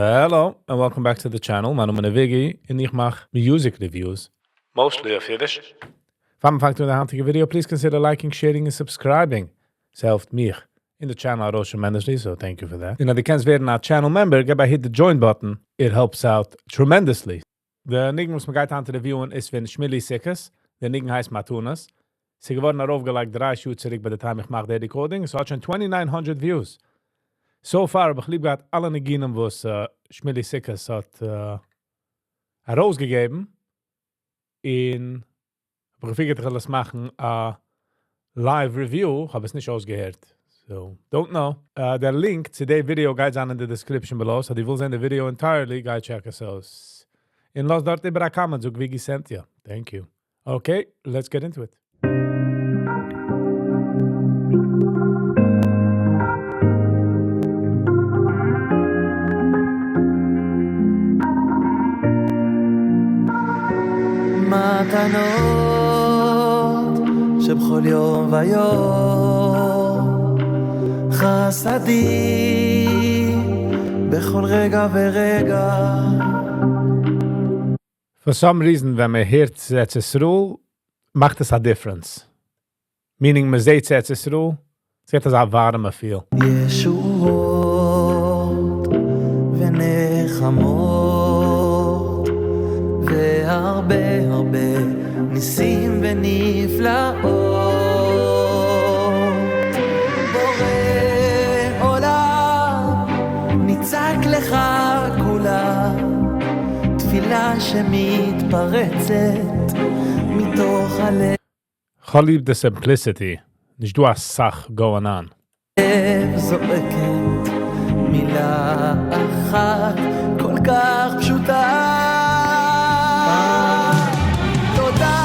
Hello and welcome back to the channel. My name is VIGGY and ich mache music reviews, mostly of Yiddish. If you to the heutige video, please consider liking, sharing and subscribing. Es helft mich in the channel out tremendously, so thank you for that. And if you can't werden a channel member, get by hit the join button. It helps out tremendously. The niggen, was me geht an zu reviewen, ist von Shmulik Sukkot. Der niggen heißt Matanot. Sie geworden aufgelegt 3 Schuhe zurück bei der Time ich mache der Recording. So hat schon 2900 views. So far habe ich lieb gehabt alle Neginen, was Shmulik Sukkot hat herausgegeben. Und habe gefragt, ich das machen a live review, habe es nicht ausgehört. So, don't know. Der Link zu dem Video geht an in the description below. So, die will sehen the video entirely, go check us out. Und lasst dort über ein Comment, so wie sent you. Thank you. Okay, let's get into it. מתנות שבכל יום ויום חסדים בכל רגע ורגע. For some reason, when man hears Tzesrul, macht es a difference. Meaning, man sieht Tzesrul, sieht es a warme feel. ישועות ונחמות והרבה הרבה ניסים ונפלאות. בורא עולם ניצק לך כולה, תפילה שמתפרצת מתוך הלב. Chalib the simplicity. Nicht du hast Sach going on. זועקת מילה אחת כל כך פשוטה. תודה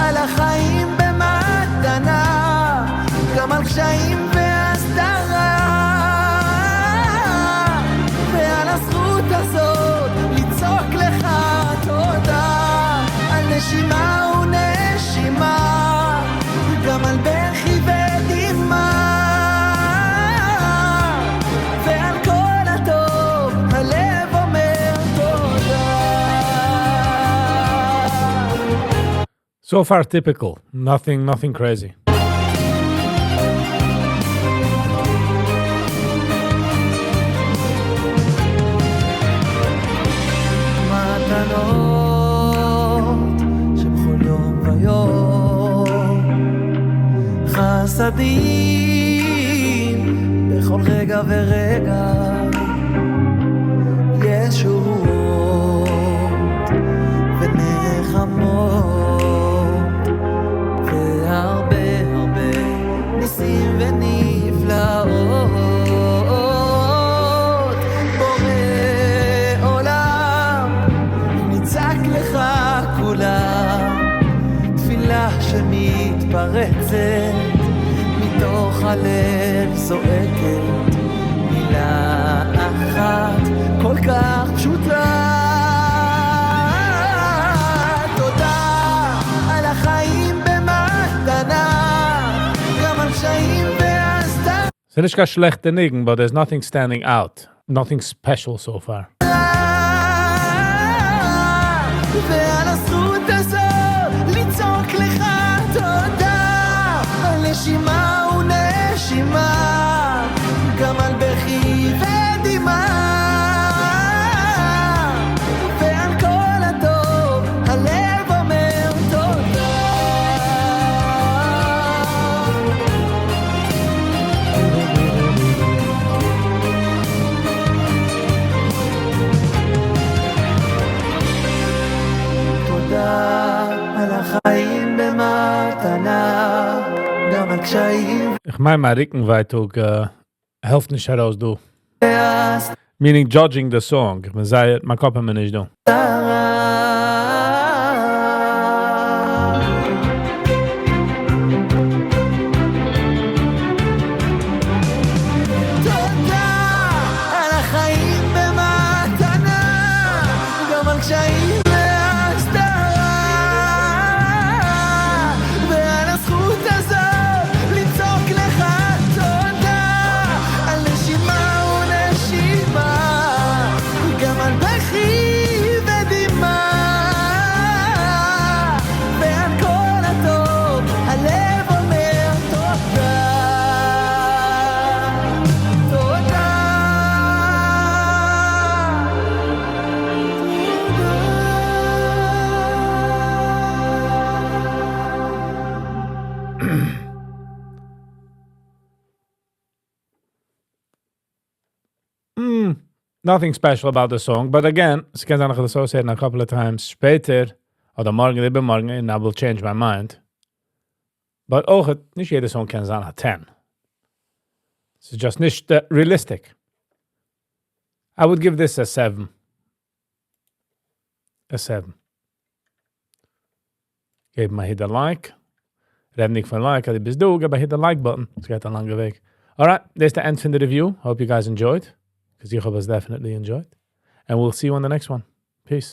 על החיים במתנה, גם על קשיים והסתרה, ועל הזכות הזאת לצעוק לך תודה, על נשימה ונשימה, גם על בכי ודמעה, ועל כל הטוב הלב אומר תודה. So far, typical. Nothing crazy. מתנות שבכל יום ויום חסדים בכל רגע ורגע. ישועות ונחמות והרבה הרבה ניסים ונפלאות. בורא עולם ניצק לך כולה, תפילה שמתפרצת מתוך הלב, זועקת מילה אחת כל כך פשוטה. תודה על החיים במתנה, גם על קשיים והסתרה. Sind nicht gar schlechte Nigen, but there's nothing standing out. Nothing special so far. ועל הזכות הזאת לצעוק לך תודה, על נשימה ונשימה, גם על בכי ודמעה, ועל כל הטוב הלב אומר תודה. תודה על החיים במתנה, גם על קשיים Ich meine, mein Rickenweitung helft nicht heraus, du. והסתרה. Meaning judging the song. Ich meine, sei, mein Kopf mir nicht, du. תודה על החיים במתנה, גם על קשיים והסתרה, ועל הזכות הזאת לצעוק לך תודה, על נשימה ונשימה, Nothing special about the song, but again, es kann sein, ich das aussehen a couple of times später, oder morgen, übermorgen, and I will change my mind. But auch, nicht jeder Song kann sein a 10. It's just nicht realistic. I would give this a 7. A 7. Geef me hit the like. Red nicht von like, had bis du, aber hit the like button. Es geht ein langer Weg. Alright, that's the end of the review. Hope you guys enjoyed, because you was definitely enjoyed. And we'll see you on the next one. Peace.